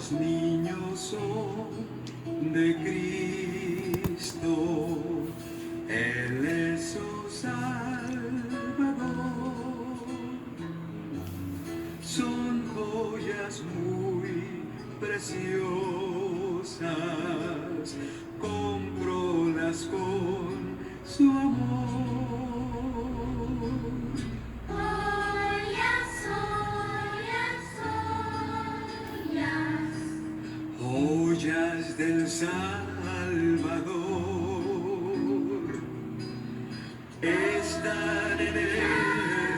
Los niños son de Cristo, Él es su Salvador. Son joyas muy preciosas, cómprolas con su amor. Joyas del Salvador están en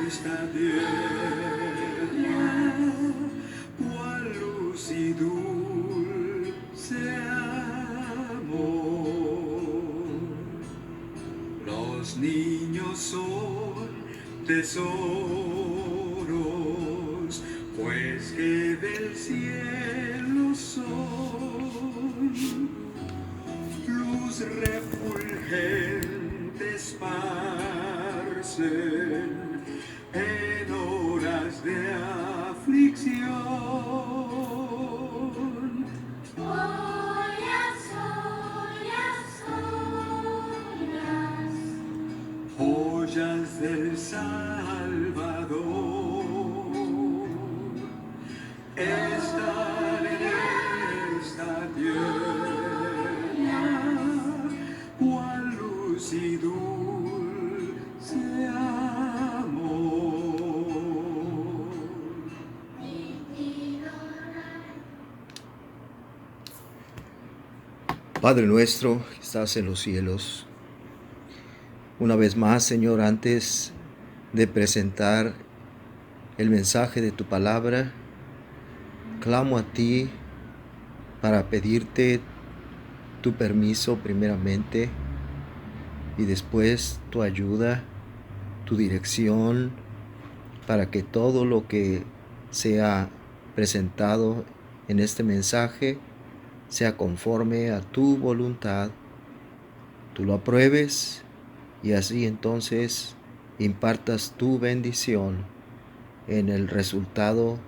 esta tierra, cual luz y dulce amor. Los niños son tesoros, pues que del cielo son, luz refulgente esparcen en horas de aflicción. Joyas del Salvador están en esta tierra, cual luz y dulce amor. Padre nuestro que estás en los cielos, una vez más, Señor, antes de presentar el mensaje de tu palabra, clamo a ti para pedirte tu permiso primeramente y después tu ayuda, tu dirección, para que todo lo que sea presentado en este mensaje sea conforme a tu voluntad, tú lo apruebes y así entonces impartas tu bendición en el resultado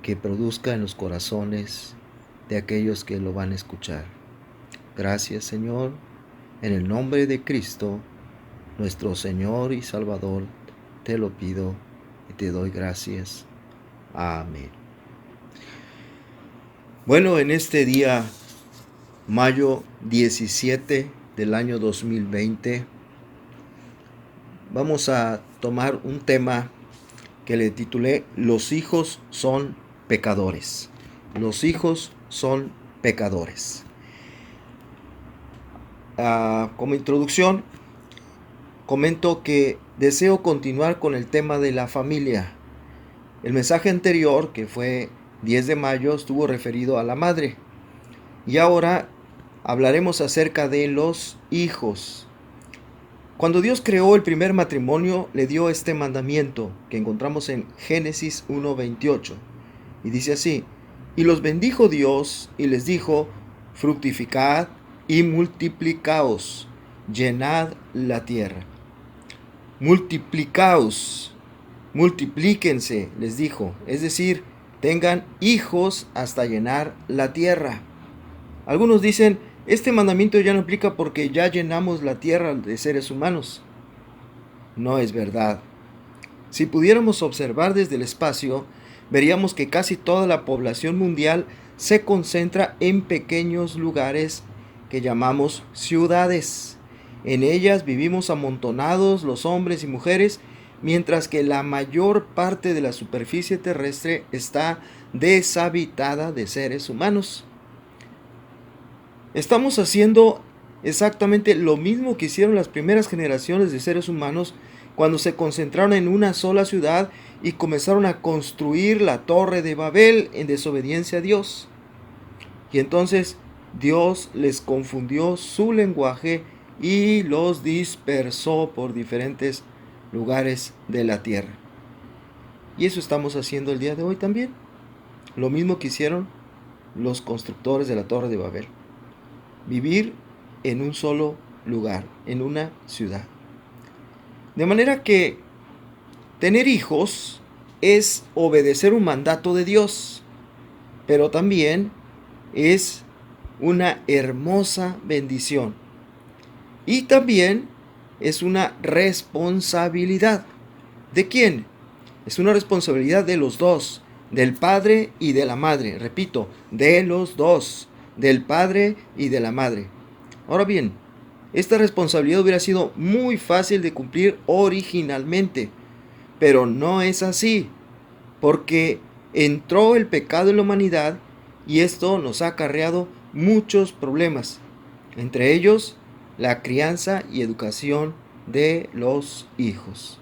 que produzca en los corazones de aquellos que lo van a escuchar. Gracias, Señor, en el nombre de Cristo, nuestro Señor y Salvador, te lo pido y te doy gracias. Amén. Bueno, en este día, mayo 17 del año 2020, vamos a tomar un tema que le titulé Los hijos son pecadores. Los hijos son pecadores. Como introducción, comento que deseo continuar con el tema de la familia. El mensaje anterior, que fue 10 de mayo, estuvo referido a la madre. Y ahora hablaremos acerca de los hijos. Cuando Dios creó el primer matrimonio, le dio este mandamiento que encontramos en Génesis 1:28. Y dice así: y los bendijo Dios y les dijo: fructificad y multiplicaos, llenad la tierra. Multiplicaos, multiplíquense, les dijo, es decir, tengan hijos hasta llenar la tierra. Algunos dicen, este mandamiento ya no aplica porque ya llenamos la tierra de seres humanos. No es verdad. Si pudiéramos observar desde el espacio, veríamos que casi toda la población mundial se concentra en pequeños lugares que llamamos ciudades. En ellas vivimos amontonados los hombres y mujeres, mientras que la mayor parte de la superficie terrestre está deshabitada de seres humanos. Estamos haciendo exactamente lo mismo que hicieron las primeras generaciones de seres humanos cuando se concentraron en una sola ciudad y comenzaron a construir la Torre de Babel en desobediencia a Dios. Y entonces Dios les confundió su lenguaje y los dispersó por diferentes lugares de la tierra. Y eso estamos haciendo el día de hoy también. Lo mismo que hicieron los constructores de la Torre de Babel. Vivir en un solo lugar, en una ciudad. De manera que tener hijos es obedecer un mandato de Dios, pero también es una hermosa bendición y también es una responsabilidad. ¿De quién? Es una responsabilidad de los dos, del padre y de la madre. Repito, de los dos, del padre y de la madre. Ahora bien, esta responsabilidad hubiera sido muy fácil de cumplir originalmente, pero no es así, porque entró el pecado en la humanidad y esto nos ha acarreado muchos problemas, entre ellos la crianza y educación de los hijos.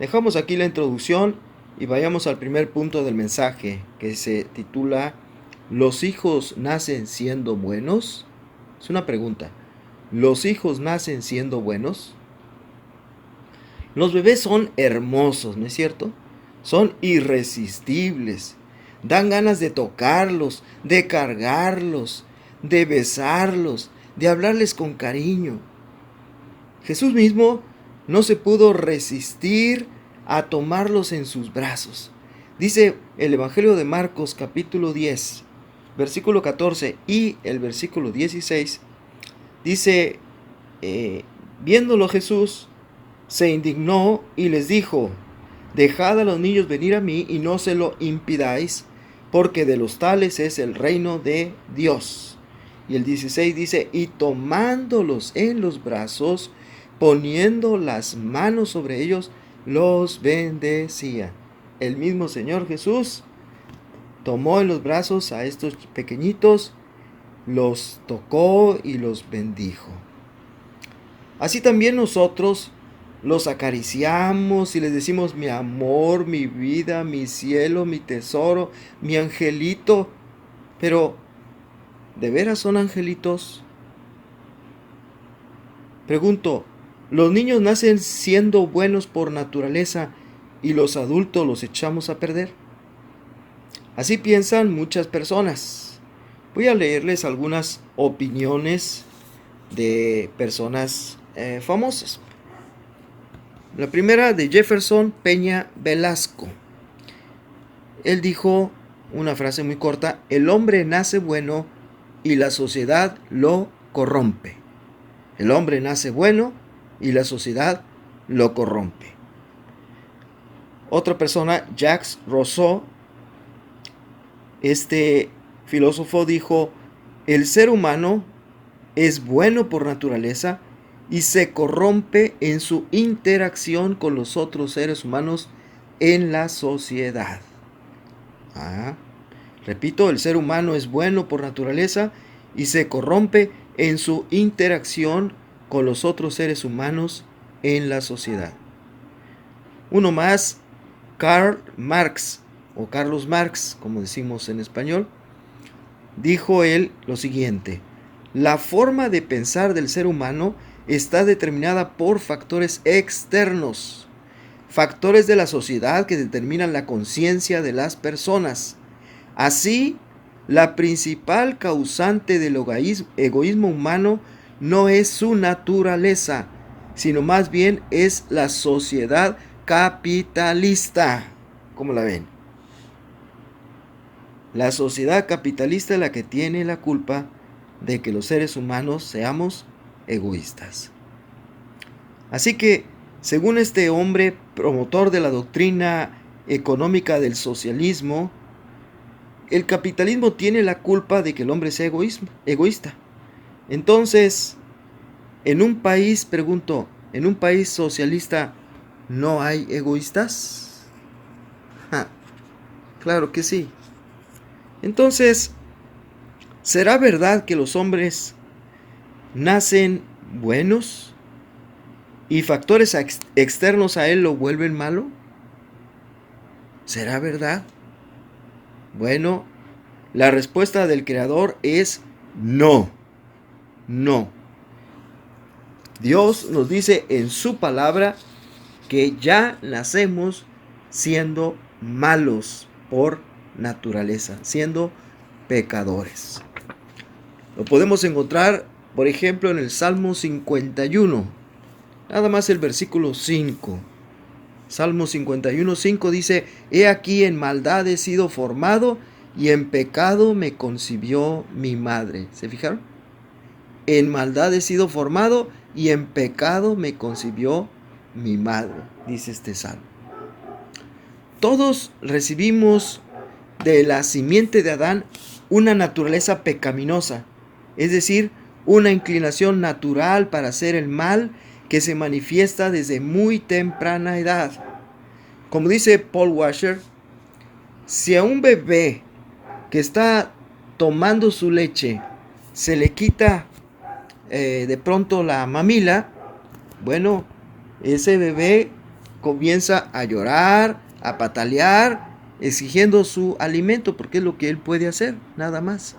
Dejamos aquí la introducción y vayamos al primer punto del mensaje, que se titula ¿Los hijos nacen siendo buenos? Es una pregunta. ¿Los hijos nacen siendo buenos? Los bebés son hermosos, ¿no es cierto? Son irresistibles. Dan ganas de tocarlos, de cargarlos, de besarlos, de hablarles con cariño. Jesús mismo no se pudo resistir a tomarlos en sus brazos. Dice el Evangelio de Marcos capítulo 10, versículo 14 y el versículo 16, dice, viéndolo Jesús, se indignó y les dijo, dejad a los niños venir a mí y no se lo impidáis, porque de los tales es el reino de Dios. Y el 16 dice, y tomándolos en los brazos, poniendo las manos sobre ellos, los bendecía. El mismo Señor Jesús tomó en los brazos a estos pequeñitos, los tocó y los bendijo. Así también nosotros los acariciamos y les decimos mi amor, mi vida, mi cielo, mi tesoro, mi angelito. Pero, ¿de veras son angelitos? Pregunto, ¿los niños nacen siendo buenos por naturaleza y los adultos los echamos a perder? Así piensan muchas personas. Voy a leerles algunas opiniones de personas famosas. La primera de Jefferson Peña Velasco. Él dijo una frase muy corta: el hombre nace bueno y la sociedad lo corrompe. El hombre nace bueno y la sociedad lo corrompe. Otra persona, Jacques Rousseau, este filósofo dijo: el ser humano es bueno por naturaleza y se corrompe en su interacción con los otros seres humanos en la sociedad. Repito, el ser humano es bueno por naturaleza y se corrompe en su interacción con los otros seres humanos en la sociedad. Uno más, Karl Marx, o Carlos Marx, como decimos en español, dijo él lo siguiente: la forma de pensar del ser humano está determinada por factores externos, factores de la sociedad que determinan la conciencia de las personas. Así, la principal causante del egoísmo humano no es su naturaleza, sino más bien es la sociedad capitalista. ¿Cómo la ven? La sociedad capitalista es la que tiene la culpa de que los seres humanos seamos egoístas. Así que, según este hombre promotor de la doctrina económica del socialismo, el capitalismo tiene la culpa de que el hombre sea egoísta. Entonces, en un país, pregunto, ¿en un país socialista no hay egoístas? Claro que sí. Entonces, ¿será verdad que los hombres nacen buenos y factores externos a él lo vuelven malo? ¿Será verdad? Bueno, la respuesta del Creador es no. No. Dios nos dice en su palabra que ya nacemos siendo malos por naturaleza, siendo pecadores. Lo podemos encontrar, por ejemplo, en el Salmo 51, nada más el versículo 5. Salmo 51, 5 dice: he aquí en maldad he sido formado y en pecado me concibió mi madre. ¿Se fijaron? En maldad he sido formado y en pecado me concibió mi madre, dice este salmo. Todos recibimos de la simiente de Adán una naturaleza pecaminosa, es decir, una inclinación natural para hacer el mal que se manifiesta desde muy temprana edad. Como dice Paul Washer, si a un bebé que está tomando su leche se le quita de pronto la mamila, bueno, ese bebé comienza a llorar, a patalear, exigiendo su alimento, porque es lo que él puede hacer, nada más.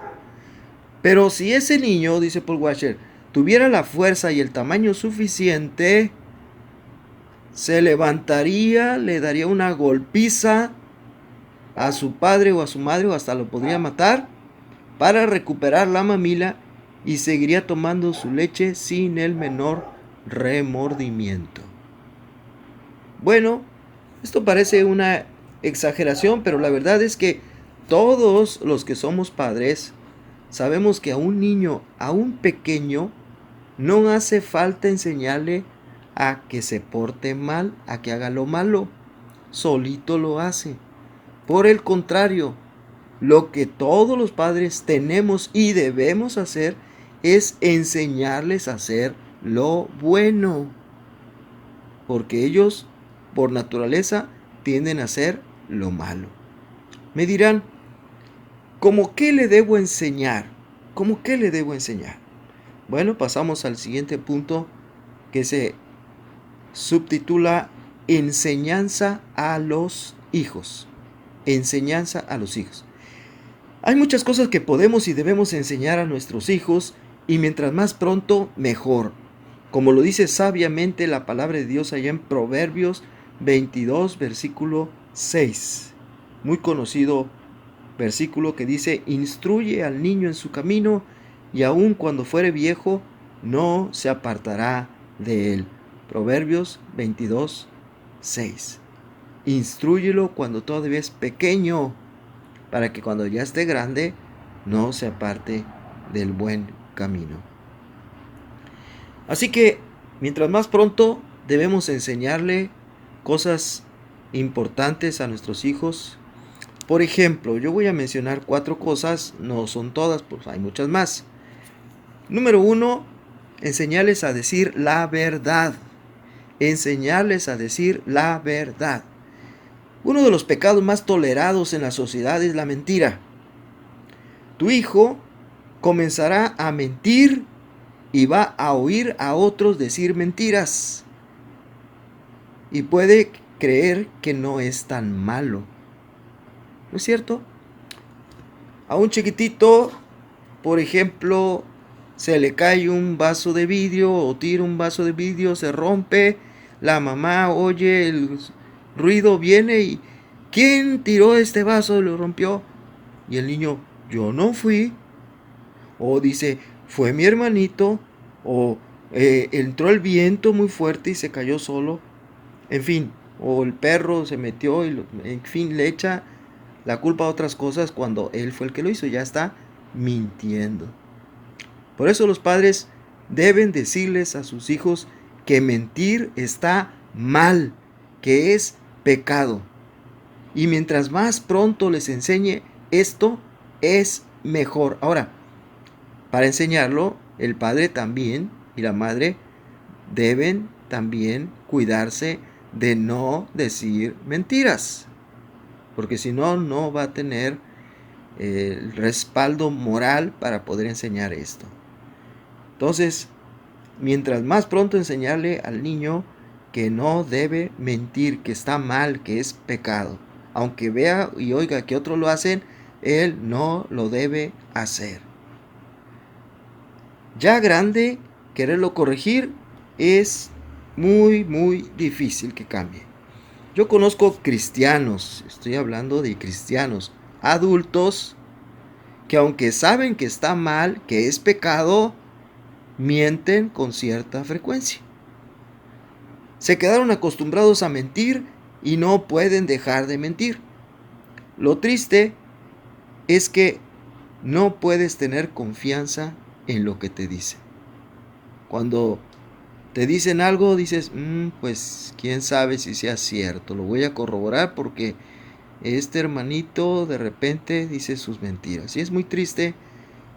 Pero si ese niño, dice Paul Washer, tuviera la fuerza y el tamaño suficiente, se levantaría, le daría una golpiza a su padre o a su madre, o hasta lo podría matar, para recuperar la mamila, y seguiría tomando su leche sin el menor remordimiento. Bueno, esto parece una exageración, pero la verdad es que todos los que somos padres sabemos que a un niño, a un pequeño, no hace falta enseñarle a que se porte mal, a que haga lo malo. Solito lo hace. Por el contrario, lo que todos los padres tenemos y debemos hacer es enseñarles a hacer lo bueno. Porque ellos, por naturaleza, tienden a hacer lo malo. Me dirán, ¿cómo qué le debo enseñar? ¿Cómo qué le debo enseñar? Bueno, pasamos al siguiente punto, que se subtitula Enseñanza a los hijos. Enseñanza a los hijos. Hay muchas cosas que podemos y debemos enseñar a nuestros hijos, y mientras más pronto, mejor. Como lo dice sabiamente la palabra de Dios allá en Proverbios 22, versículo 6. Muy conocido versículo que dice: instruye al niño en su camino, y aun cuando fuere viejo, no se apartará de él. Proverbios 22, 6. Instrúyelo cuando todavía es pequeño, para que cuando ya esté grande, no se aparte del buen camino. Así que, mientras más pronto, debemos enseñarle cosas importantes a nuestros hijos. Por ejemplo, yo voy a mencionar 4 cosas, no son todas, pues hay muchas más. Número 1, enseñarles a decir la verdad. Enseñarles a decir la verdad. Uno de los pecados más tolerados en la sociedad es la mentira. Tu hijo comenzará a mentir y va a oír a otros decir mentiras. Y puede creer que no es tan malo. ¿No es cierto? A un chiquitito, por ejemplo, se le cae un vaso de vidrio o tira un vaso de vidrio, se rompe, la mamá oye el ruido, viene y ¿quién tiró este vaso y lo rompió? Y el niño, yo no fui. O dice, fue mi hermanito. O entró el viento muy fuerte y se cayó solo. En fin, o el perro se metió y en fin, le echa la culpa a otras cosas cuando él fue el que lo hizo. Ya está mintiendo. Por eso los padres deben decirles a sus hijos que mentir está mal, que es pecado. Y mientras más pronto les enseñe esto, es mejor. Ahora, para enseñarlo, el padre también y la madre deben también cuidarse de no decir mentiras. Porque si no, no va a tener el respaldo moral para poder enseñar esto. Entonces, mientras más pronto enseñarle al niño que no debe mentir, que está mal, que es pecado. Aunque vea y oiga que otros lo hacen, él no lo debe hacer. Ya grande, quererlo corregir es muy, muy difícil que cambie. Yo conozco cristianos, estoy hablando de cristianos, adultos, que aunque saben que está mal, que es pecado, mienten con cierta frecuencia. Se quedaron acostumbrados a mentir y no pueden dejar de mentir. Lo triste es que no puedes tener confianza en lo que te dicen. Cuando te dicen algo, dices, pues quién sabe si sea cierto, lo voy a corroborar porque este hermanito de repente dice sus mentiras. Y es muy triste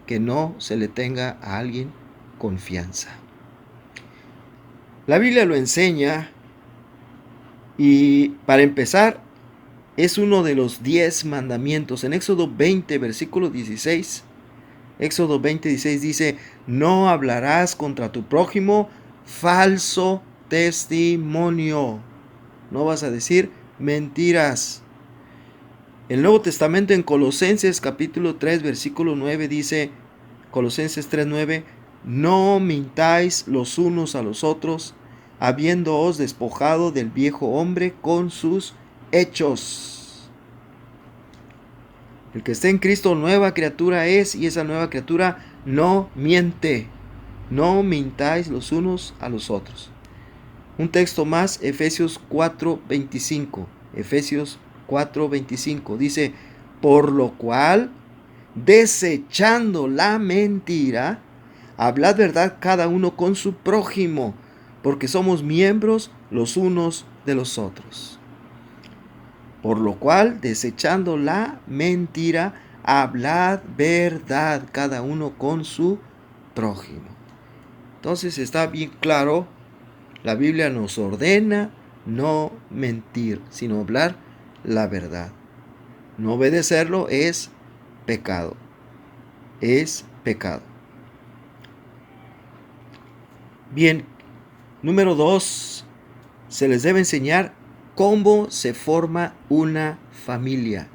que no se le tenga a alguien confianza. La Biblia lo enseña y para empezar es uno de los 10 mandamientos. En Éxodo 20, versículo 16, Éxodo 20, 16 dice, no hablarás contra tu prójimo falso testimonio. No vas a decir mentiras. El Nuevo Testamento en Colosenses capítulo 3, versículo 9 dice, Colosenses 3, 9, no mintáis los unos a los otros, habiéndoos despojado del viejo hombre con sus hechos. El que esté en Cristo nueva criatura es, y esa nueva criatura no miente. No mintáis los unos a los otros. Un texto más, Efesios 4:25. Efesios 4:25 dice, por lo cual, desechando la mentira, hablad verdad cada uno con su prójimo, porque somos miembros los unos de los otros. Por lo cual, desechando la mentira, hablad verdad cada uno con su prójimo. Entonces está bien claro, la Biblia nos ordena no mentir, sino hablar la verdad. No obedecerlo es pecado. Es pecado. Bien, número 2, se les debe enseñar cómo se forma una familia.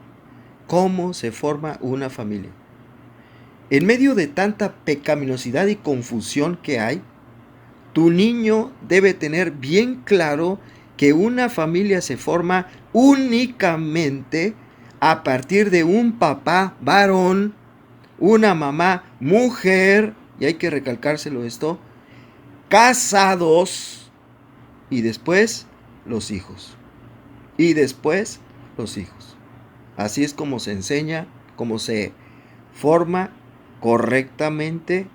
¿Cómo se forma una familia? En medio de tanta pecaminosidad y confusión que hay, tu niño debe tener bien claro que una familia se forma únicamente a partir de un papá varón, una mamá mujer, y hay que recalcárselo esto, casados, y después los hijos. Y después los hijos. Así es como se enseña, como se forma correctamente,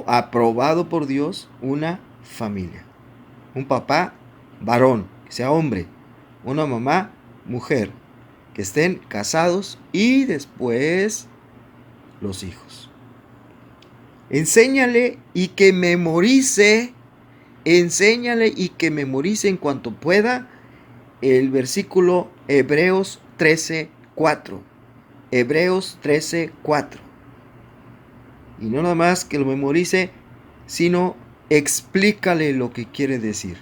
aprobado por Dios, una familia. Un papá varón, que sea hombre. Una mamá mujer, que estén casados, y después los hijos. Enséñale y que memorice en cuanto pueda el versículo Hebreos 13:4. Hebreos 13:4. Y no nada más que lo memorice, sino explícale lo que quiere decir.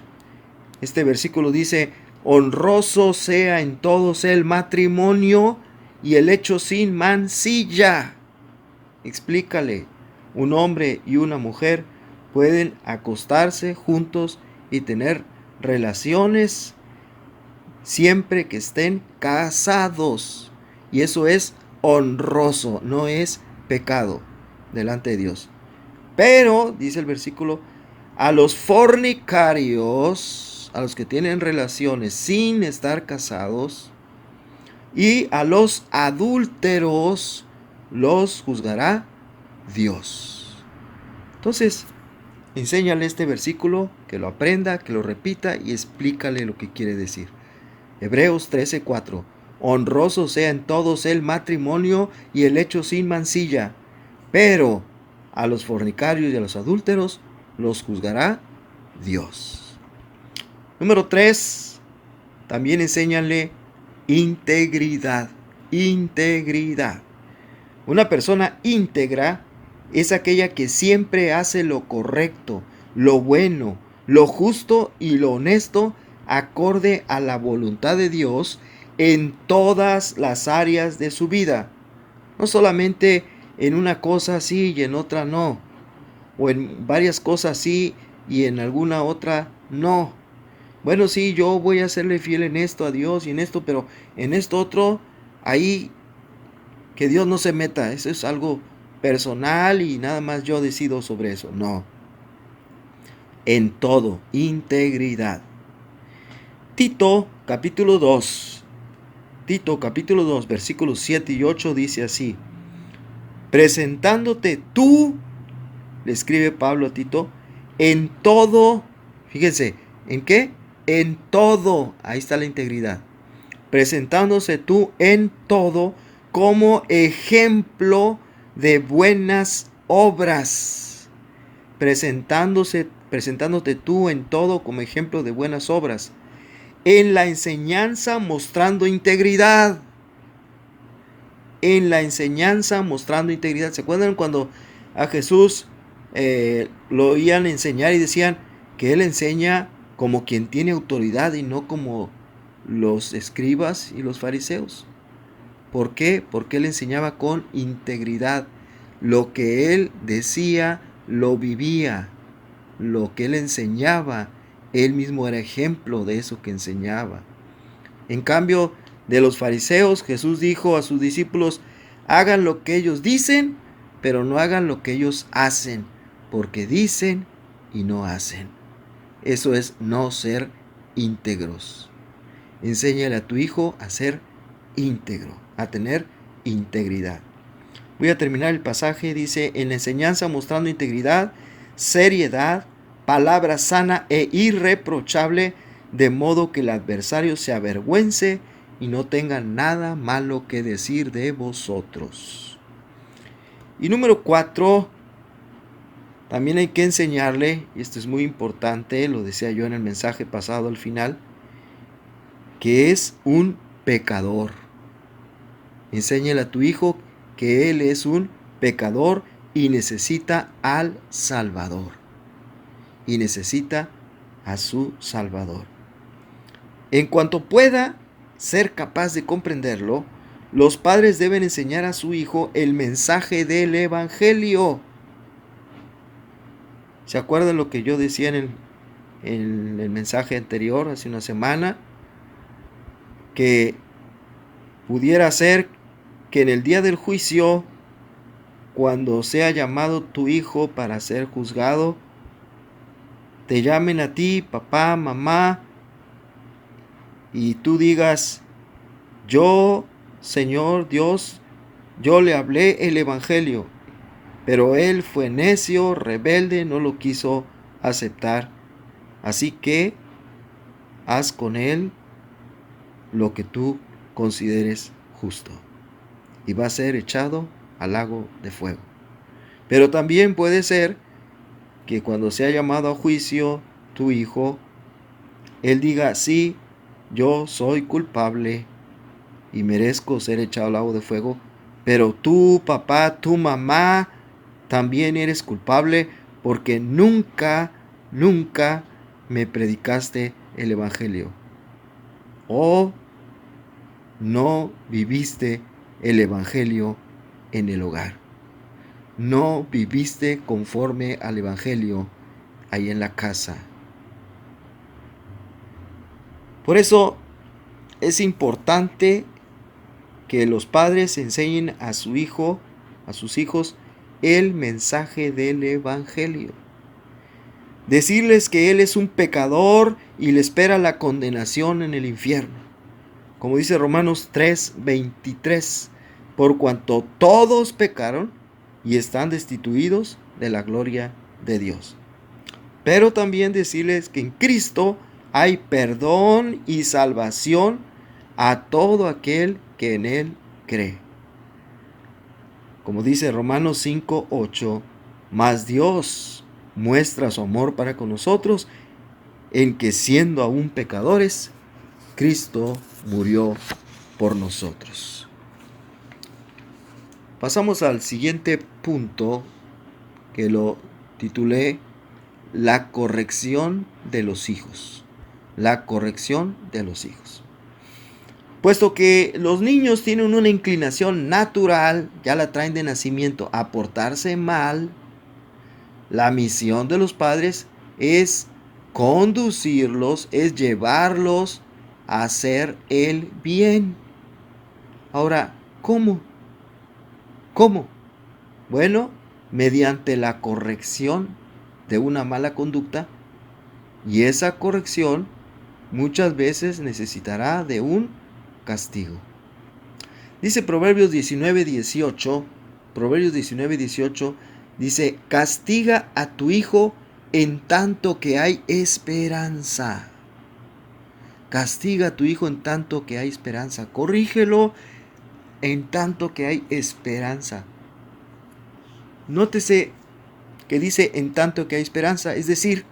Este versículo dice, honroso sea en todos el matrimonio y el hecho sin mancilla. Explícale, un hombre y una mujer pueden acostarse juntos y tener relaciones siempre que estén casados. Y eso es honroso, no es pecado delante de Dios. Pero, dice el versículo, a los fornicarios, a los que tienen relaciones sin estar casados, y a los adúlteros, los juzgará Dios. Entonces, enséñale este versículo, que lo aprenda, que lo repita y explícale lo que quiere decir. Hebreos 13:4. Honroso sea en todos el matrimonio y el hecho sin mancilla, pero a los fornicarios y a los adúlteros los juzgará Dios. Número 3. También enséñale integridad. Integridad. Una persona íntegra es aquella que siempre hace lo correcto, lo bueno, lo justo y lo honesto acorde a la voluntad de Dios en todas las áreas de su vida. No solamente en una cosa sí y en otra no. O en varias cosas sí y en alguna otra no. Bueno, sí, yo voy a serle fiel en esto a Dios y en esto, pero en esto otro, ahí que Dios no se meta. Eso es algo personal y nada más yo decido sobre eso. No. En todo, integridad. Tito, capítulo 2. Tito capítulo 2, versículos 7 y 8 dice así: presentándote tú, le escribe Pablo a Tito, en todo, fíjense, ¿en qué? En todo, ahí está la integridad. Presentándose tú en todo como ejemplo de buenas obras. Presentándote tú en todo como ejemplo de buenas obras. En la enseñanza mostrando integridad. En la enseñanza mostrando integridad. ¿Se acuerdan cuando a Jesús lo oían enseñar y decían que Él enseña como quien tiene autoridad y no como los escribas y los fariseos? ¿Por qué? Porque Él enseñaba con integridad. Lo que Él decía, lo vivía. Lo que Él enseñaba, Él mismo era ejemplo de eso que enseñaba. En cambio de los fariseos, Jesús dijo a sus discípulos: hagan lo que ellos dicen, pero no hagan lo que ellos hacen, porque dicen y no hacen. Eso es no ser íntegros. Enséñale a tu hijo a ser íntegro, a tener integridad. Voy a terminar el pasaje. Dice: en la enseñanza mostrando integridad, seriedad, palabra sana e irreprochable, de modo que el adversario se avergüence y no tenga nada malo que decir de vosotros. Y número 4, también hay que enseñarle, y esto es muy importante, lo decía yo en el mensaje pasado al final, que es un pecador. Enséñale a tu hijo que él es un pecador y necesita al Salvador. Y necesita a su Salvador. En cuanto pueda ser capaz de comprenderlo, los padres deben enseñar a su hijo el mensaje del Evangelio. ¿Se acuerdan lo que yo decía en el mensaje anterior, hace una semana? Que pudiera ser que en el día del juicio, cuando sea llamado tu hijo para ser juzgado, te llamen a ti, papá, mamá, y tú digas: yo, Señor Dios, yo le hablé el Evangelio, pero él fue necio, rebelde, no lo quiso aceptar. Así que haz con él lo que tú consideres justo, y va a ser echado al lago de fuego. Pero también puede ser que cuando sea llamado a juicio tu hijo, él diga: sí, yo soy culpable y merezco ser echado al lago de fuego, pero tú, papá, tu mamá, también eres culpable porque nunca me predicaste el Evangelio. O no viviste el Evangelio en el hogar. No viviste conforme al Evangelio ahí en la casa. Por eso es importante que los padres enseñen a su hijo, a sus hijos, el mensaje del Evangelio. Decirles que él es un pecador y le espera la condenación en el infierno. Como dice Romanos 3:23, por cuanto todos pecaron y están destituidos de la gloria de Dios. Pero también decirles que en Cristo hay perdón y salvación a todo aquel que en Él cree. Como dice Romanos 5:8, mas Dios muestra su amor para con nosotros en que, siendo aún pecadores, Cristo murió por nosotros. Pasamos al siguiente punto, que lo titulé la corrección de los hijos. La corrección de los hijos. Puesto que los niños tienen una inclinación natural, ya la traen de nacimiento, a portarse mal, la misión de los padres es conducirlos, es llevarlos a hacer el bien. Ahora, ¿cómo? ¿Cómo? Bueno, mediante la corrección de una mala conducta, y esa corrección muchas veces necesitará de un castigo. Dice Proverbios 19:18, Proverbios 19:18, dice, castiga a tu hijo en tanto que hay esperanza. Castiga a tu hijo en tanto que hay esperanza. Corrígelo en tanto que hay esperanza. Nótese que dice en tanto que hay esperanza, es decir,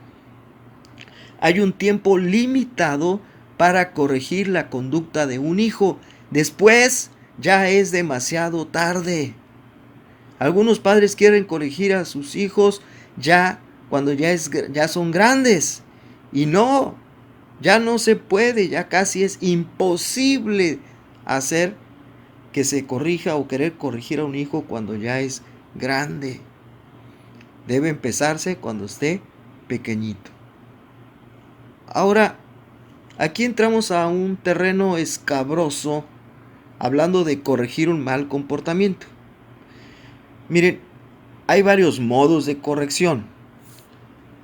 hay un tiempo limitado para corregir la conducta de un hijo. Después ya es demasiado tarde. Algunos padres quieren corregir a sus hijos ya cuando ya son grandes. Y no, ya no se puede, ya casi es imposible hacer que se corrija o querer corregir a un hijo cuando ya es grande. Debe empezarse cuando esté pequeñito. Ahora, aquí entramos a un terreno escabroso, hablando de corregir un mal comportamiento. Miren, hay varios modos de corrección.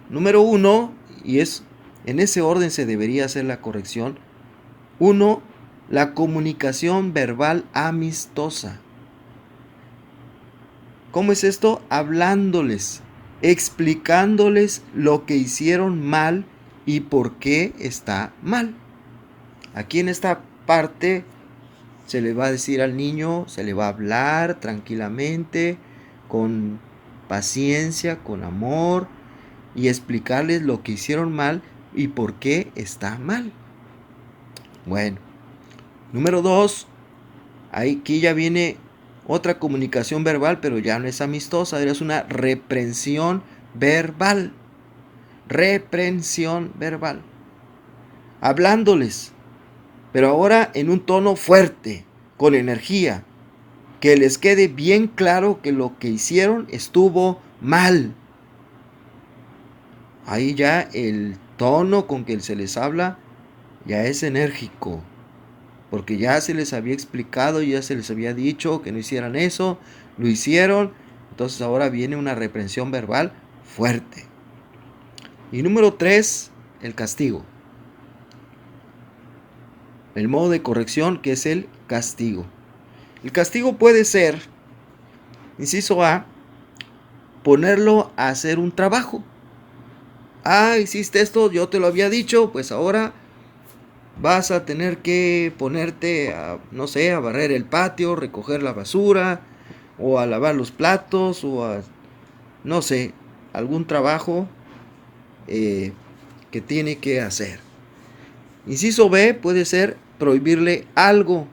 Número 1, y es en ese orden se debería hacer la corrección. 1, la comunicación verbal amistosa. ¿Cómo es esto? Hablándoles, explicándoles lo que hicieron mal y por qué está mal. Aquí en esta parte se le va a decir al niño, se le va a hablar tranquilamente, con paciencia, con amor, y explicarles lo que hicieron mal y por qué está mal. Bueno, número 2, aquí ya viene otra comunicación verbal, pero ya no es amistosa, es una reprensión verbal. Reprensión verbal. Hablándoles, pero ahora en un tono fuerte, con energía, que les quede bien claro que lo que hicieron estuvo mal. Ahí ya el tono con que se les habla ya es enérgico, porque ya se les había explicado, ya se les había dicho que no hicieran eso, lo hicieron, entonces ahora viene una reprensión verbal fuerte. Y número 3, el castigo. El modo de corrección, que es el castigo. El castigo puede ser, inciso A, ponerlo a hacer un trabajo. Hiciste esto, yo te lo había dicho, pues ahora vas a tener que ponerte a, no sé, a barrer el patio, recoger la basura, o a lavar los platos, o a, no sé, algún trabajo que tiene que hacer. Inciso B puede ser prohibirle algo.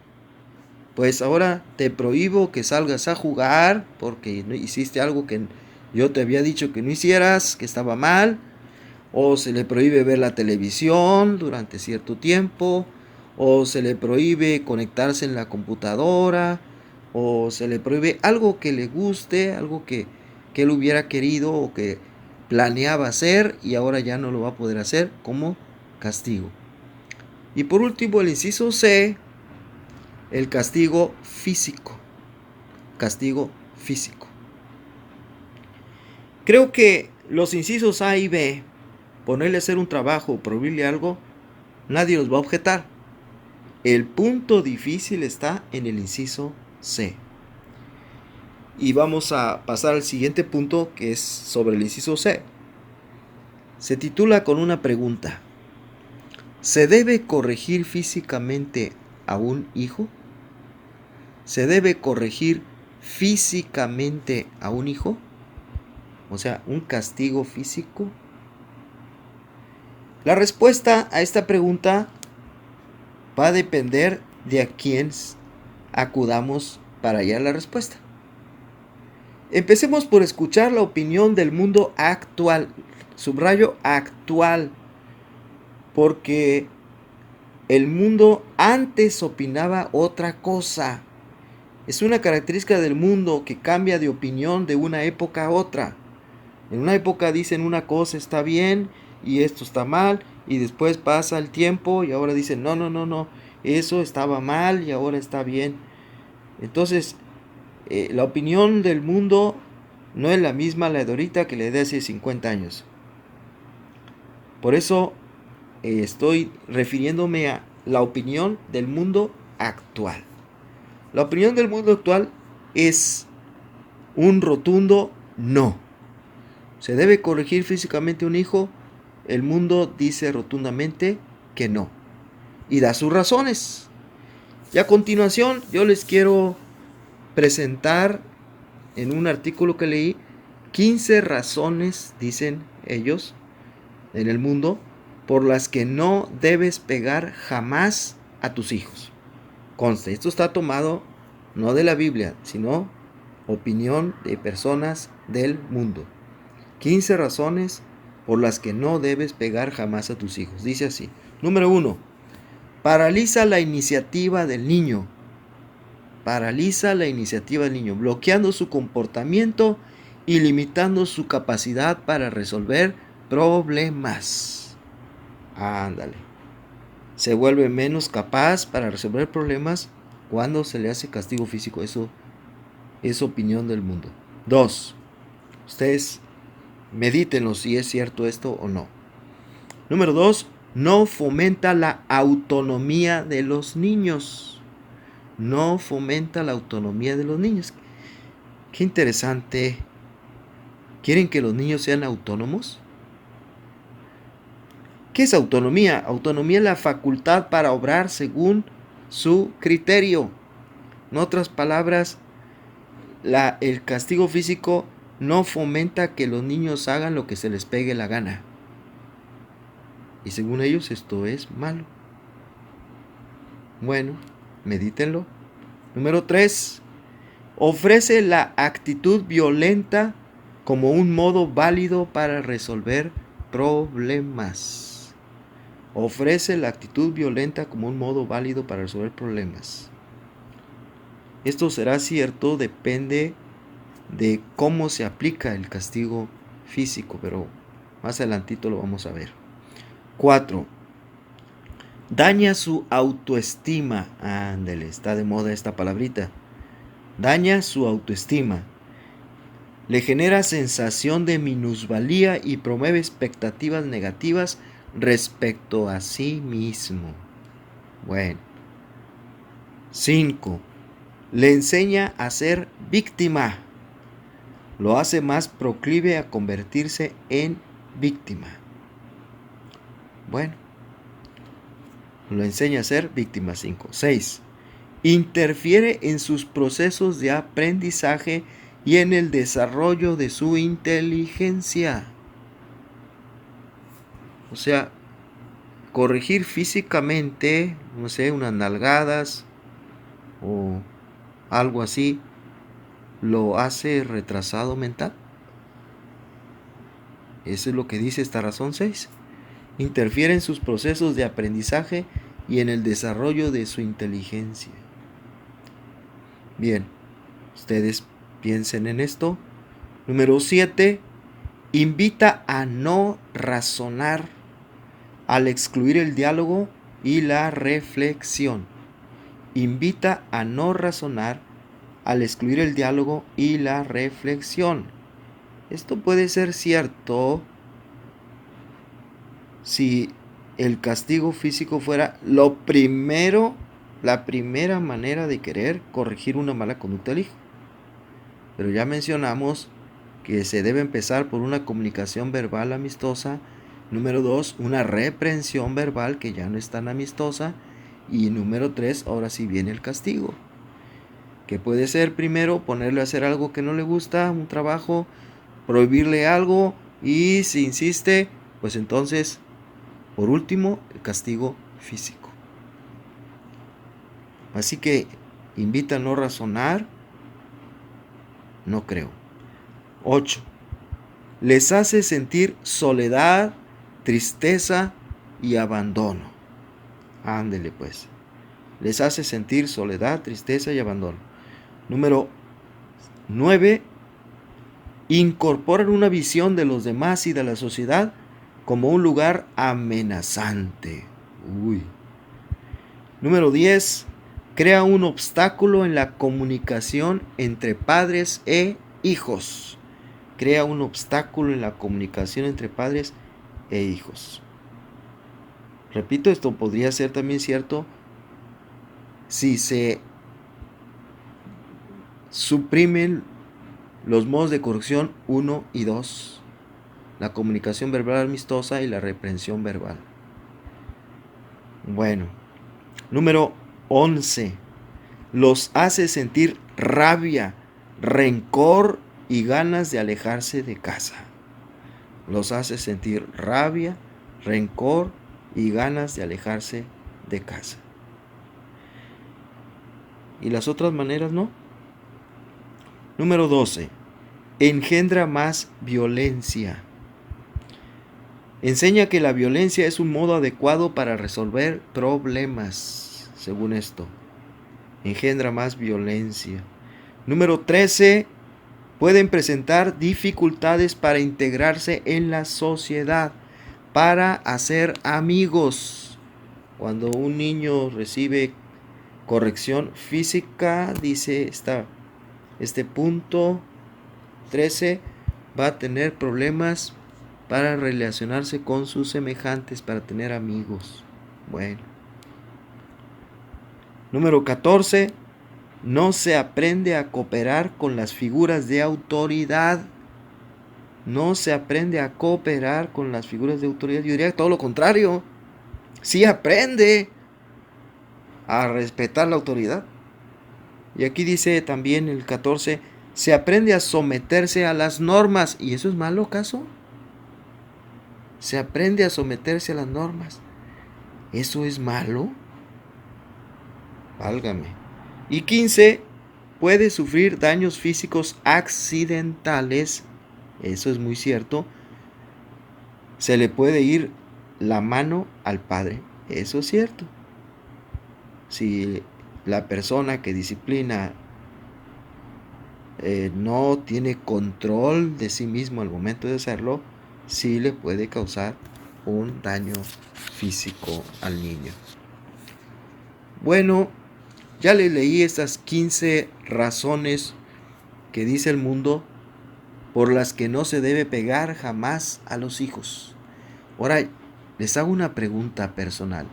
Pues ahora te prohíbo que salgas a jugar porque hiciste algo que yo te había dicho que no hicieras, que estaba mal. O se le prohíbe ver la televisión durante cierto tiempo. O se le prohíbe conectarse en la computadora. O se le prohíbe algo que le guste, algo que él hubiera querido o que planeaba hacer y ahora ya no lo va a poder hacer como castigo. Y por último, el inciso C, el castigo físico. Castigo físico. Creo que los incisos A y B, ponerle a hacer un trabajo o prohibirle algo, nadie los va a objetar. El punto difícil está en el inciso C. Y vamos a pasar al siguiente punto, que es sobre el inciso C. Se titula con una pregunta. ¿Se debe corregir físicamente a un hijo? ¿Se debe corregir físicamente a un hijo? O sea, un castigo físico. La respuesta a esta pregunta va a depender de a quién acudamos para hallar la respuesta. Empecemos por escuchar la opinión del mundo actual. Subrayo actual, porque el mundo antes opinaba otra cosa. Es una característica del mundo que cambia de opinión de una época a otra. En una época dicen una cosa está bien y esto está mal, y después pasa el tiempo y ahora dicen no, eso estaba mal y ahora está bien. Entonces, la opinión del mundo no es la misma la de ahorita que la de hace 50 años. Por eso estoy refiriéndome a la opinión del mundo actual. La opinión del mundo actual es un rotundo no. ¿Se debe corregir físicamente un hijo? El mundo dice rotundamente que no. Y da sus razones. Y a continuación yo les quiero presentar en un artículo que leí 15 razones, dicen ellos, en el mundo, por las que no debes pegar jamás a tus hijos. Conste, esto está tomado no de la Biblia, sino opinión de personas del mundo. 15 razones por las que no debes pegar jamás a tus hijos. Dice así. Número 1. Paraliza la iniciativa del niño. Paraliza la iniciativa del niño, bloqueando su comportamiento y limitando su capacidad para resolver problemas. Ándale. Se vuelve menos capaz para resolver problemas cuando se le hace castigo físico. Eso es opinión del mundo. 2. Ustedes medítenlo si es cierto esto o no. Número 2. No fomenta la autonomía de los niños. No fomenta la autonomía de los niños. Qué interesante. ¿Quieren que los niños sean autónomos? ¿Qué es autonomía? Autonomía es la facultad para obrar según su criterio. En otras palabras, el castigo físico no fomenta que los niños hagan lo que se les pegue la gana. Y según ellos esto es malo. Bueno, medítenlo. Número 3. Ofrece la actitud violenta como un modo válido para resolver problemas. Ofrece la actitud violenta como un modo válido para resolver problemas. Esto será cierto, depende de cómo se aplica el castigo físico, pero más adelantito lo vamos a ver. 4. Daña su autoestima. Ándale, está de moda esta palabrita. Daña su autoestima. Le genera sensación de minusvalía y promueve expectativas negativas respecto a sí mismo. Bueno. 5. Le enseña a ser víctima. Lo hace más proclive a convertirse en víctima. Bueno. Lo enseña a ser víctima. 5. 6. Interfiere en sus procesos de aprendizaje y en el desarrollo de su inteligencia. O sea, corregir físicamente, no sé, unas nalgadas o algo así, lo hace retrasado mental. Eso es lo que dice esta razón 6. Interfiere en sus procesos de aprendizaje y en el desarrollo de su inteligencia. Bien, ustedes piensen en esto. Número 7. Invita a no razonar al excluir el diálogo y la reflexión. Invita a no razonar al excluir el diálogo y la reflexión. Esto puede ser cierto si el castigo físico fuera la primera manera de querer corregir una mala conducta del hijo. Pero ya mencionamos que se debe empezar por una comunicación verbal amistosa. Número 2, una reprensión verbal que ya no es tan amistosa. Y número 3, ahora sí viene el castigo. Que puede ser primero ponerle a hacer algo que no le gusta, un trabajo, prohibirle algo y si insiste, pues entonces, por último, el castigo físico. Así que invita a no razonar, no creo. 8. Les hace sentir soledad, tristeza y abandono. Ándele pues. Les hace sentir soledad, tristeza y abandono. Número 9. Incorporan una visión de los demás y de la sociedad como un lugar amenazante. Número 10. Crea un obstáculo en la comunicación entre padres e hijos. Crea un obstáculo en la comunicación entre padres e hijos. Repito, esto podría ser también cierto si se suprimen los modos de corrección 1 y 2, la comunicación verbal amistosa y la reprensión verbal. Bueno, número 11. Los hace sentir rabia, rencor y ganas de alejarse de casa. Los hace sentir rabia, rencor y ganas de alejarse de casa. ¿Y las otras maneras no? Número 12. Engendra más violencia. Enseña que la violencia es un modo adecuado para resolver problemas, según esto. Engendra más violencia. Número 13. Pueden presentar dificultades para integrarse en la sociedad, para hacer amigos. Cuando un niño recibe corrección física, dice este punto 13, va a tener problemas para relacionarse con sus semejantes, para tener amigos. Bueno. Número 14. No se aprende a cooperar con las figuras de autoridad. No se aprende a cooperar con las figuras de autoridad. Yo diría todo lo contrario. Sí aprende a respetar la autoridad. Y aquí dice también el 14, se aprende a someterse a las normas. ¿Y eso es malo, acaso? Se aprende a someterse a las normas. ¿Eso es malo? Válgame. Y 15, puede sufrir daños físicos accidentales. Eso es muy cierto. Se le puede ir la mano al padre. Eso es cierto. Si la persona que disciplina no tiene control de sí mismo al momento de hacerlo, sí le puede causar un daño físico al niño. Bueno, ya le leí estas 15 razones que dice el mundo por las que no se debe pegar jamás a los hijos. Ahora, les hago una pregunta personal.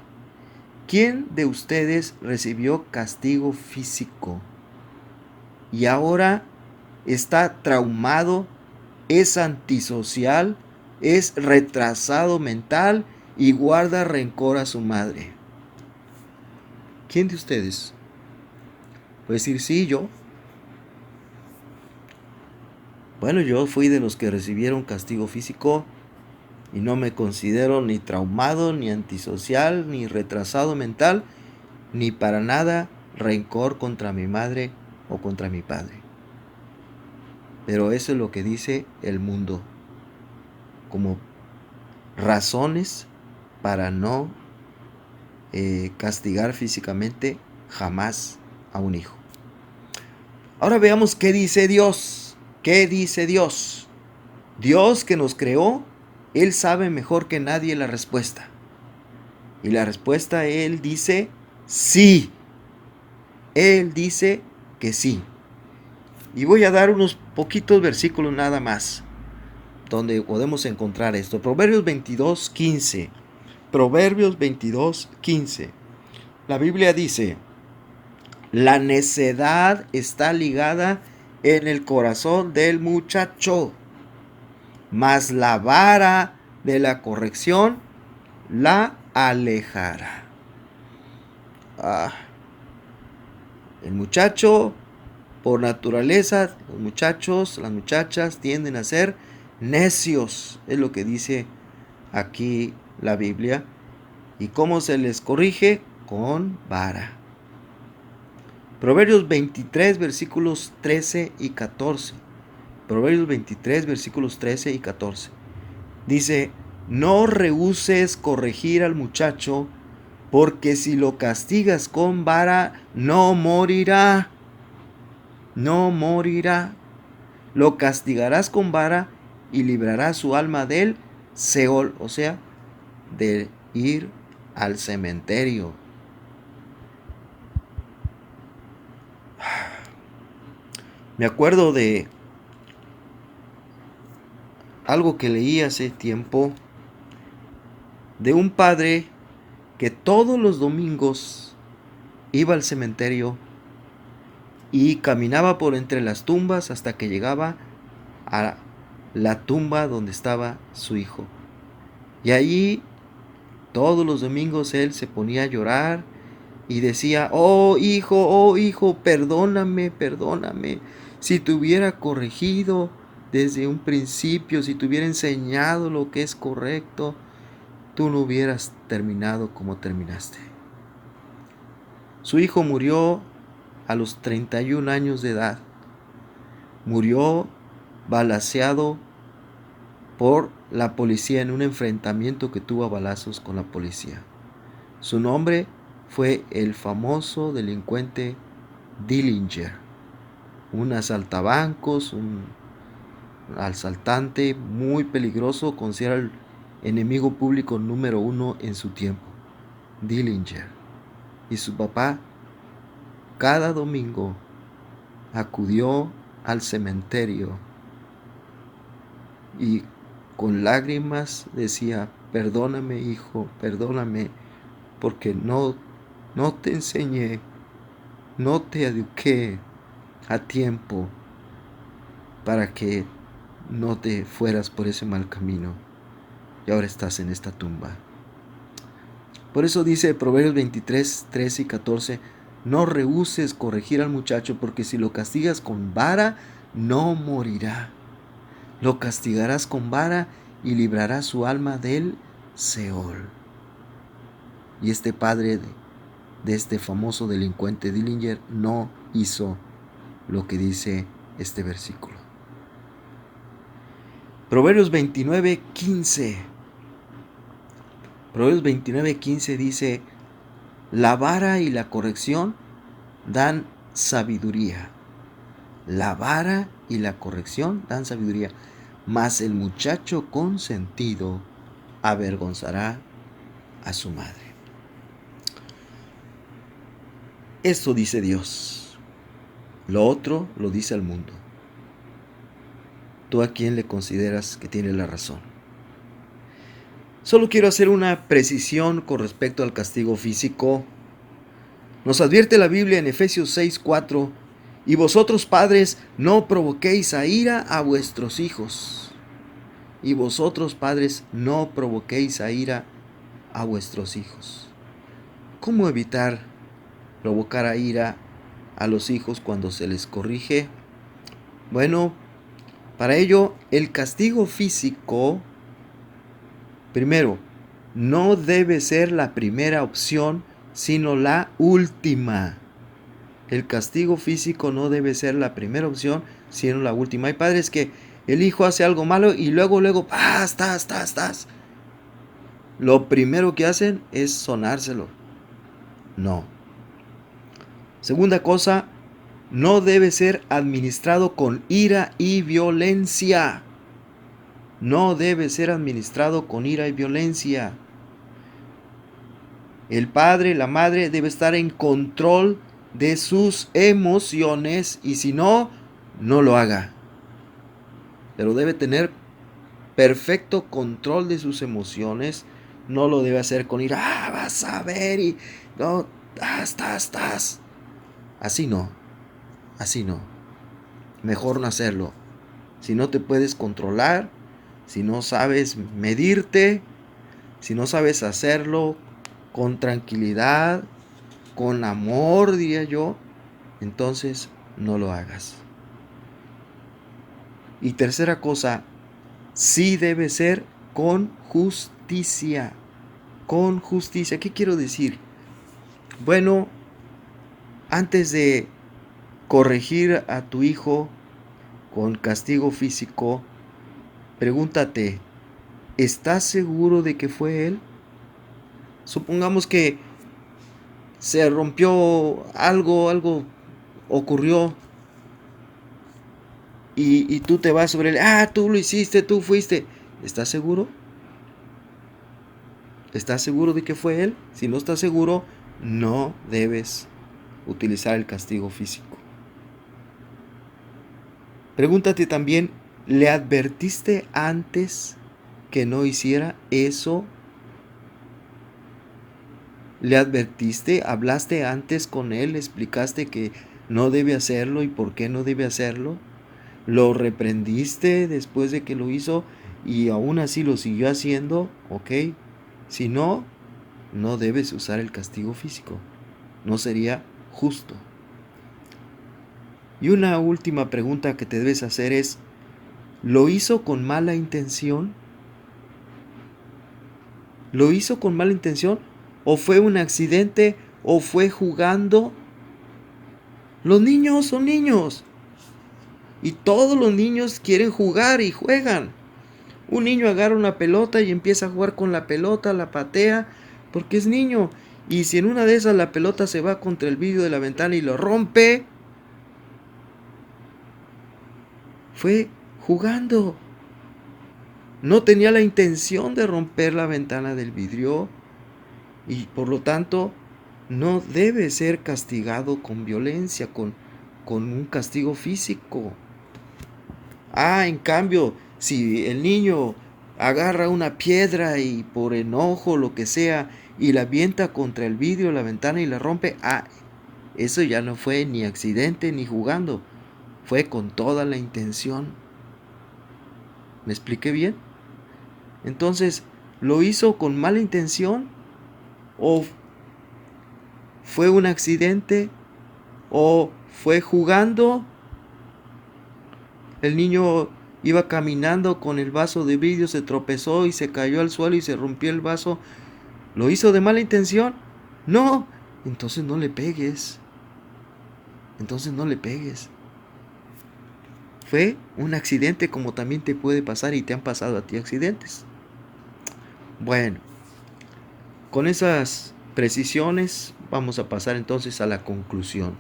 ¿Quién de ustedes recibió castigo físico y ahora está traumado, es antisocial, es retrasado mental y guarda rencor a su madre? ¿Quién de ustedes? Puede decir, sí, yo. Bueno, yo fui de los que recibieron castigo físico y no me considero ni traumado, ni antisocial, ni retrasado mental, ni para nada rencor contra mi madre o contra mi padre. Pero eso es lo que dice el mundo, como razones para no castigar físicamente jamás a un hijo. Ahora veamos qué dice Dios. ¿Qué dice Dios? Dios que nos creó, Él sabe mejor que nadie la respuesta. Y la respuesta, Él dice sí. Él dice que sí. Y voy a dar unos poquitos versículos nada más donde podemos encontrar esto. Proverbios 22:15. Proverbios 22:15. La Biblia dice: la necedad está ligada en el corazón del muchacho, mas la vara de la corrección la alejará. El muchacho, por naturaleza, los muchachos, las muchachas tienden a ser necios, es lo que dice aquí la Biblia. ¿Y cómo se les corrige? Con vara. Proverbios 23, versículos 13 y 14. Proverbios 23, versículos 13 y 14. Dice: no rehúses corregir al muchacho, porque si lo castigas con vara, no morirá. No morirá. Lo castigarás con vara y librarás su alma del Seol, o sea, de ir al cementerio. Me acuerdo de algo que leí hace tiempo de un padre que todos los domingos iba al cementerio y caminaba por entre las tumbas hasta que llegaba a la tumba donde estaba su hijo. Y allí todos los domingos él se ponía a llorar y decía: oh hijo, perdóname, perdóname. Si te hubiera corregido desde un principio, si te hubiera enseñado lo que es correcto, tú no hubieras terminado como terminaste. Su hijo murió a los 31 años de edad. Murió balaceado por la policía en un enfrentamiento que tuvo a balazos con la policía. Su nombre fue el famoso delincuente Dillinger, un asaltabancos, un asaltante muy peligroso, considerado el enemigo público número 1 en su tiempo, Dillinger. Y su papá cada domingo acudió al cementerio y con lágrimas decía: perdóname, hijo, perdóname, porque no te enseñé, no te eduqué a tiempo para que no te fueras por ese mal camino, y ahora estás en esta tumba. Por eso dice Proverbios 23, 13 y 14: no rehúses corregir al muchacho, porque si lo castigas con vara, no morirá. Lo castigarás con vara y librarás su alma del Seol. Y este padre de este famoso delincuente Dillinger no hizo lo que dice este versículo. Proverbios 29, 15. Proverbios 29, 15 dice: la vara y la corrección dan sabiduría. La vara y la corrección dan sabiduría, mas el muchacho consentido avergonzará a su madre. Esto dice Dios. Lo otro lo dice el mundo. ¿Tú a quién le consideras que tiene la razón? Solo quiero hacer una precisión con respecto al castigo físico. Nos advierte la Biblia en Efesios 6:4: y vosotros, padres, no provoquéis a ira a vuestros hijos. Y vosotros, padres, no provoquéis a ira a vuestros hijos. ¿Cómo evitar provocar a ira a los hijos cuando se les corrige? Bueno, para ello el castigo físico, primero, no debe ser la primera opción, sino la última. El castigo físico no debe ser la primera opción, sino la última. Hay padres que el hijo hace algo malo y luego, tas. Lo primero que hacen es sonárselo. No. Segunda cosa, no debe ser administrado con ira y violencia. No debe ser administrado con ira y violencia. El padre, la madre debe estar en control de sus emociones, y si no, no lo haga. Pero debe tener perfecto control de sus emociones. No lo debe hacer con ira. Vas a ver, y no, tas. Así no. Mejor no hacerlo. Si no te puedes controlar, si no sabes medirte, si no sabes hacerlo con tranquilidad, con amor, diría yo, entonces no lo hagas. Y tercera cosa, sí debe ser con justicia. Con justicia. ¿Qué quiero decir? Bueno, antes de corregir a tu hijo con castigo físico, pregúntate: ¿estás seguro de que fue él? Supongamos que se rompió algo ocurrió, y tú te vas sobre él: tú lo hiciste, tú fuiste. ¿Estás seguro? ¿Estás seguro de que fue él? Si no estás seguro, no debes utilizar el castigo físico. Pregúntate también: ¿le advertiste antes que no hiciera eso? ¿Le advertiste? ¿Hablaste antes con él? ¿Le explicaste que no debe hacerlo y por qué no debe hacerlo. Lo reprendiste después de que lo hizo y aún así lo siguió haciendo, ok. Si no, no debes usar el castigo físico. No sería justo. Y una última pregunta que te debes hacer es, ¿lo hizo con mala intención? ¿Lo hizo con mala intención? ¿O fue un accidente? ¿O fue jugando? Los niños son niños. Y todos los niños quieren jugar y juegan. Un niño agarra una pelota y empieza a jugar con la pelota, la patea, porque es niño. Y si en una de esas la pelota se va contra el vidrio de la ventana y lo rompe, fue jugando. No tenía la intención de romper la ventana del vidrio y por lo tanto no debe ser castigado con violencia, con un castigo físico. En cambio, si el niño agarra una piedra y por enojo, lo que sea, y la avienta contra el vidrio, la ventana y la rompe, eso ya no fue ni accidente ni jugando, fue con toda la intención. ¿Me expliqué bien? Entonces, ¿lo hizo con mala intención? ¿O fue un accidente? ¿O fue jugando? El niño iba caminando con el vaso de vidrio, se tropezó y se cayó al suelo y se rompió el vaso. ¿Lo hizo de mala intención? No. Entonces no le pegues. Entonces no le pegues. Fue un accidente como también te puede pasar y te han pasado a ti accidentes. Bueno, con esas precisiones vamos a pasar entonces a la conclusión.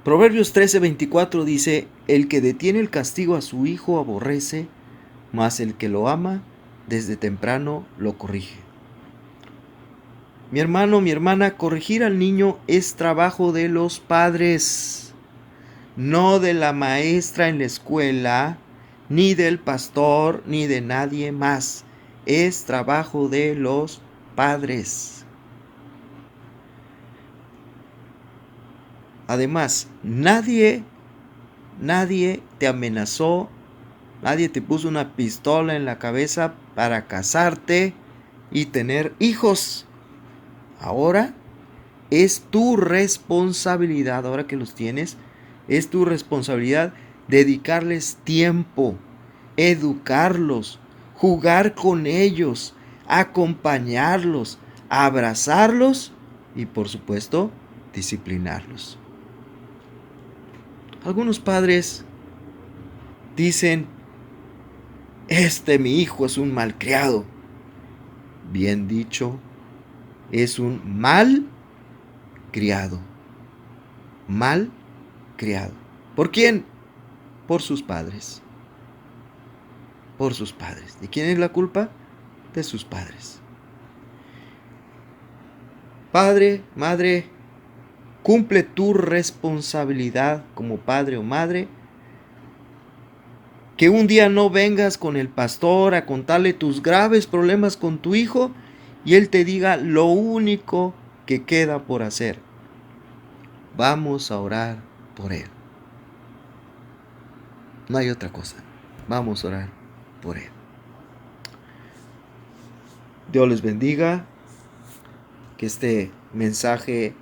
Proverbios 13:24 dice, el que detiene el castigo a su hijo aborrece, mas el que lo ama desde temprano lo corrige. Mi hermano, mi hermana, corregir al niño es trabajo de los padres, no de la maestra en la escuela, ni del pastor, ni de nadie más. Es trabajo de los padres. Además, nadie te amenazó, nadie te puso una pistola en la cabeza para casarte y tener hijos. Ahora es tu responsabilidad, ahora que los tienes, es tu responsabilidad dedicarles tiempo, educarlos, jugar con ellos, acompañarlos, abrazarlos y por supuesto disciplinarlos. Algunos padres dicen, mi hijo es un malcriado. Bien dicho, es un mal criado. Mal criado. ¿Por quién? Por sus padres. Por sus padres. ¿De quién es la culpa? De sus padres. Padre, madre, cumple tu responsabilidad como padre o madre. Que un día no vengas con el pastor a contarle tus graves problemas con tu hijo y él te diga lo único que queda por hacer. Vamos a orar por él. No hay otra cosa. Vamos a orar por él. Dios les bendiga. Que este mensaje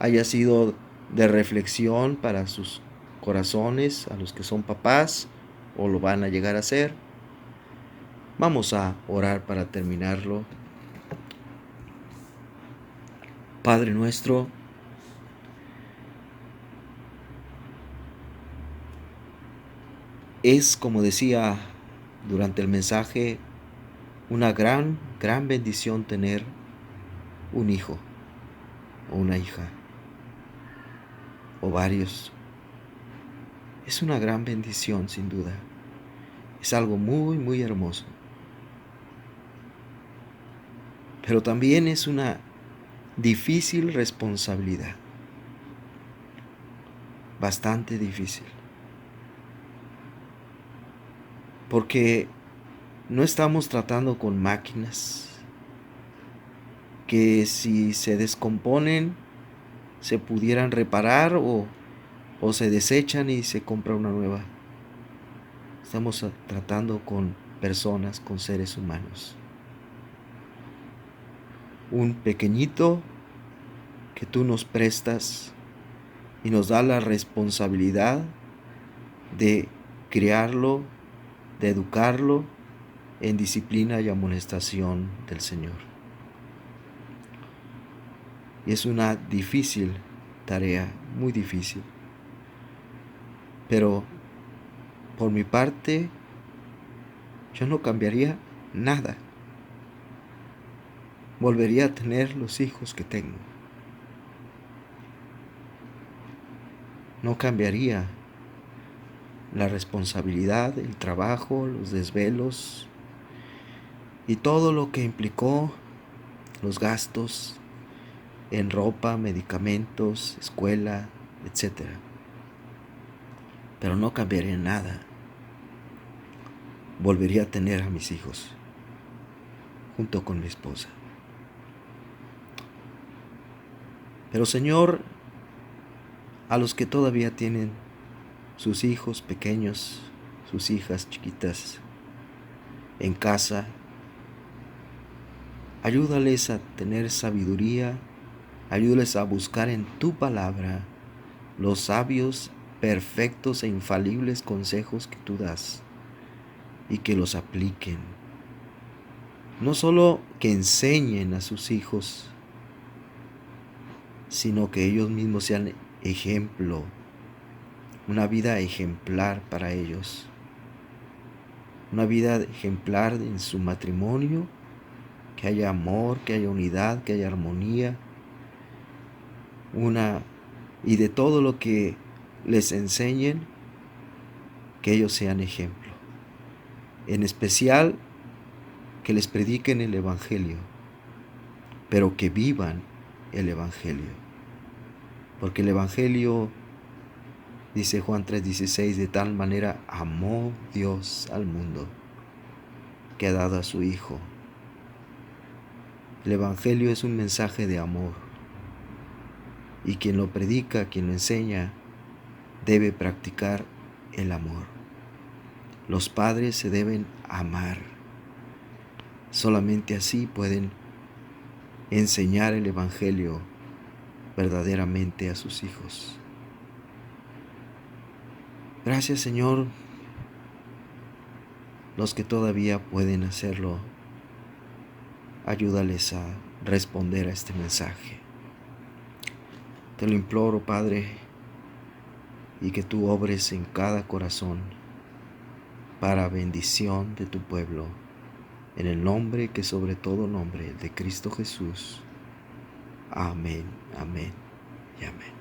haya sido de reflexión para sus corazones, a los que son papás o lo van a llegar a ser. Vamos a orar para terminarlo. Padre nuestro, es, como decía durante el mensaje, una gran bendición tener un hijo o una hija o varios. Es una gran bendición, sin duda. Es algo muy hermoso. Pero también es una difícil responsabilidad. Bastante difícil. Porque no estamos tratando con máquinas que si se descomponen se pudieran reparar o se desechan y se compra una nueva. Estamos tratando con personas, con seres humanos. Un pequeñito que tú nos prestas y nos da la responsabilidad de criarlo, de educarlo en disciplina y amonestación del Señor. Y es una difícil tarea, muy difícil. Pero por mi parte, yo no cambiaría nada. Volvería a tener los hijos que tengo. No cambiaría la responsabilidad, el trabajo, los desvelos y todo lo que implicó los gastos en ropa, medicamentos, escuela, etc. Pero no cambiaría nada. Volvería a tener a mis hijos junto con mi esposa. Pero Señor, a los que todavía tienen sus hijos pequeños, sus hijas chiquitas en casa, ayúdales a tener sabiduría, ayúdales a buscar en tu palabra los sabios, perfectos e infalibles consejos que tú das y que los apliquen. No solo que enseñen a sus hijos, sino que ellos mismos sean ejemplo, una vida ejemplar para ellos, una vida ejemplar en su matrimonio, que haya amor, que haya unidad, que haya armonía, y de todo lo que les enseñen, que ellos sean ejemplo. En especial, que les prediquen el Evangelio, pero que vivan el Evangelio. Porque el Evangelio, dice Juan 3:16, de tal manera amó Dios al mundo, que ha dado a su Hijo. El Evangelio es un mensaje de amor. Y quien lo predica, quien lo enseña, debe practicar el amor. Los padres se deben amar. Solamente así pueden enseñar el Evangelio verdaderamente a sus hijos. Gracias, Señor. Los que todavía pueden hacerlo, ayúdales a responder a este mensaje. Te lo imploro, Padre, y que tú obres en cada corazón para bendición de tu pueblo, en el nombre que sobre todo nombre, de Cristo Jesús. Amén, amén y amén.